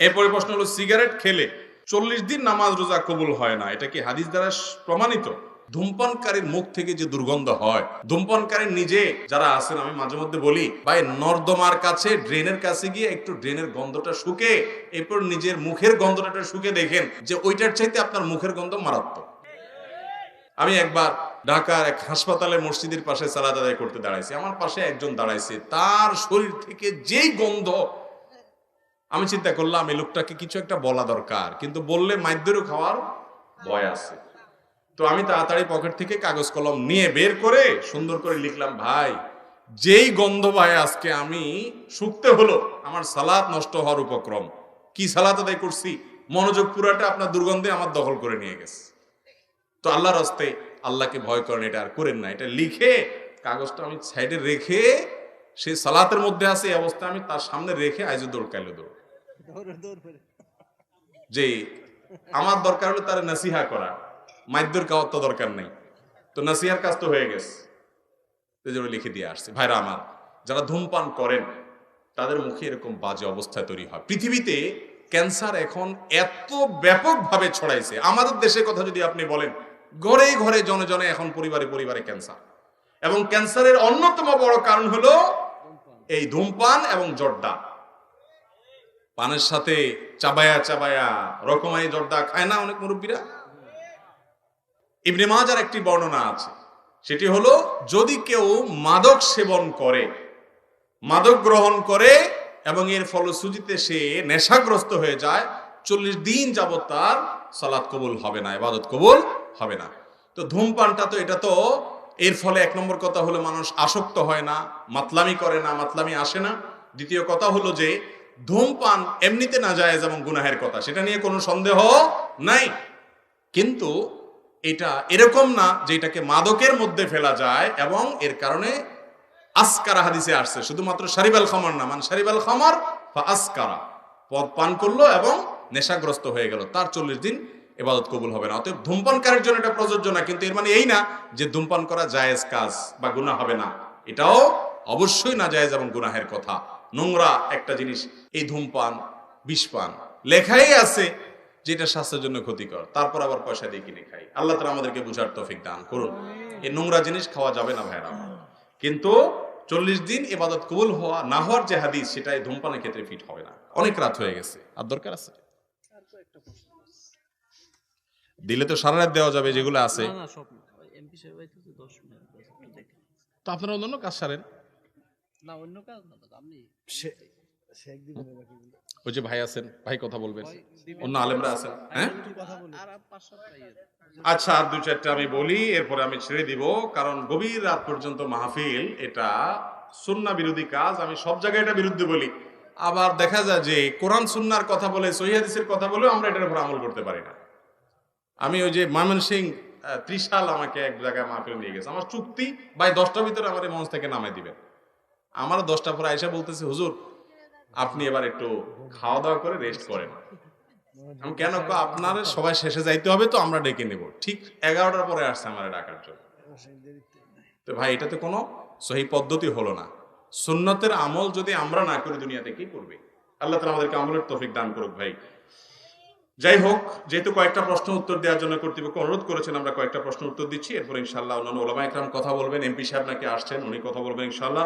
এরপরে প্রশ্ন হলো, সিগারেট খেলে 40 দিন নামাজ রোজা কবুল হয় না, এটা কি হাদিস দ্বারা প্রমাণিত? ধূমপানকারীর মুখ থেকে যে দুর্গন্ধ হয়, ধূমপানকারী নিজে যারা আছেন, আমি মাঝে মধ্যে বলি ভাই, নর্দমার কাছে ড্রেনের কাছে গিয়ে একটু ড্রেনের গন্ধটা শুকে, এরপর নিজের মুখের গন্ধটা শুকে দেখেন যে ওইটার চাইতে আপনার মুখের গন্ধ মারাত্মক। আমি একবার ঢাকার এক হাসপাতালে মসজিদের পাশে সালাত আদায় করতে দাঁড়াইছি, আমার পাশে একজন দাঁড়াইছে, তার শরীর থেকে যেই গন্ধ, আমি চিন্তা করলাম এই লোকটাকে কিছু একটা বলা দরকার, কিন্তু বললে মাইদ্যেরও খাওয়ার ভয় আছে। তো আমি তাড়াতাড়ি পকেট থেকে কাগজ কলম নিয়ে বের করে সুন্দর করে লিখলাম, ভাই যেই গন্ধ ভাই আজকে আমি শুকতে হলো, আমার সালাত নষ্ট হওয়ার উপক্রম। কি সালাত আদায় করছি, মনোযোগ পুরাটা আপনার দুর্গন্ধে আমার দখল করে নিয়ে গেছে। তো আল্লাহর রাস্তে আল্লাহকে ভয় করেন, এটা আর করেন না। এটা লিখে কাগজটা আমি সাইডে রেখে, সে সালাতের মধ্যে আছে এই অবস্থা, আমি তার সামনে রেখে আইজো দৌড় কাইলো দৌড়, যে আমার দরকার হলো তার নাসিহা করা, মাইদ্যর খাওয়ার তো দরকার নেই, তো নাসিহার কাজ তো হয়ে গেছে, লিখে দিয়ে আসছে। ভাইরা আমার, যারা ধূমপান করেন তাদের মুখে এরকম বাজে অবস্থায় তৈরি হয়। পৃথিবীতে ক্যান্সার এখন এত ব্যাপকভাবে ছড়াইছে, আমাদের দেশের কথা যদি আপনি বলেন, ঘরে ঘরে জনে জনে এখন পরিবারে পরিবারে ক্যান্সার, এবং ক্যান্সারের অন্যতম বড় কারণ হলো এই ধূমপান এবং জর্দা। পানের সাথে চাবায়া চাবায়া রকমারি জর্দা খায় না অনেক মুরব্বীরা? ইবনে মাজার একটি বর্ণনা আছে, সেটি হলো, যদি কেউ মাদক সেবন করে, মাদক গ্রহণ করে এবং এর ফলশ্রুতিতে সে নেশাগ্রস্ত হয়ে যায়, 40 দিন যাবত তার সালাত কবুল হবে না, ইবাদত কবুল হবে না। তো ধূমপানটা তো, এটা তো এর ফলে এক নম্বর কথা হলো মানুষ আসক্ত হয় না, মাতলামি করে না, মাতলামি আসে না। দ্বিতীয় কথা হলো যে ধূমপান এমনিতে নাজায়েজ এবং গুনাহের কথা, সেটা নিয়ে কোনো সন্দেহ নাই, কিন্তু এটা এরকম না যে এটাকে মাদকের মধ্যে ফেলা যায়, এবং এর কারণে আসকারা হাদিসে আসছে, শুধুমাত্র শারিবাল খামার না, মানে শারিবাল খামার বা আসকারা, পদ পান করলো এবং নেশাগ্রস্ত হয়ে গেল, তার 40 দিন ইবাদত কবুল হবে না। অতএব ধূমপানকারীর জন্য এটা প্রযোজ্য না, কিন্তু এর মানে এই না যে ধূমপান করা জায়েজ কাজ বা গুনাহ হবে না, এটাও অবশ্যই না জায়েজ এবং গুনাহের কথা, নোংরা একটা জিনিস। এই ধূমপান, বিষপান লেখাই আছে যেটা স্বাস্থ্যের জন্য ক্ষতিকর, তারপর আবার পয়সা দিয়ে কিনে খাই। আল্লাহ তাআলা আমাদেরকে বুঝার তৌফিক দান করুন। এই নোংরা জিনিস খাওয়া যাবে না ভাইরা আমার, কিন্তু 40 দিন ইবাদত কবুল হওয়া না হওয়ার যে হাদিস, সেটা এই ধূমপানের ক্ষেত্রে ফিট হবে না। অনেক রাত হয়ে গেছে, আর দরকার আছে দিলে তো সারা রাত দেওয়া যাবে যেগুলো আছে। তো আপনারা অন্য কাজ সারেন না, অন্য কাজ না, আপনি ওই যে ভাই আছেন, ভাই কথা বলবেন, অন্য আলেমরা আছেন। হ্যাঁ, আচ্ছা, আর 2-4টা আমি বলি, এরপরে আমি ছেড়ে দিব, কারণ গভীর রাত পর্যন্ত মাহফিল, এটা সুন্নাহ বিরোধী কাজ। আমি সব জায়গায় এটা বিরুদ্ধে বলি, আবার দেখা যায় যে কোরআন সুন্নাহর কথা বলে, সহিহ হাদিসের কথা বলে আমরা এটার উপর আমল করতে পারি না। আমি ওই যে ময়মনসিংহ ত্রিশাল আমাকে এক জায়গায় মাহফিল নিয়ে গেছে, আমার চুক্তি ভাই 10টার ভিতরে আমার এই মঞ্চ থেকে নামাই দিবেন। আমার 10টা পরে আয়েশা বলতেছে, হুজুর আপনি এবার একটু খাওয়া দাওয়া করে রেস্ট করেন। আমি কেন, আপনার সবাই শেষে যাইতে হবে, তো আমরা ডেকে নেব। ঠিক 11টার পরে আসছে আমার ডাকার জন্য। তো ভাই, এটাতে কোনো সহি পদ্ধতি হলো না। সুন্নতের আমল যদি আমরা না করি, দুনিয়াতে কি করবে? আল্লাহ তাআলা আমাদেরকে আমলের তৌফিক দান করুক। ভাই যাই হোক, যেহেতু কয়েকটা প্রশ্ন উত্তর দেওয়ার জন্য কর্তৃপক্ষ অনুরোধ করেছেন, আমরা কয়েকটা প্রশ্ন উত্তর দিচ্ছি, এরপর ইনশাআল্লাহ অন্যান্য ওলামা একরাম কথা বলবেন। এমপি সাহেব নাকি আসছেন, উনি কথা বলবেন ইনশাআল্লাহ।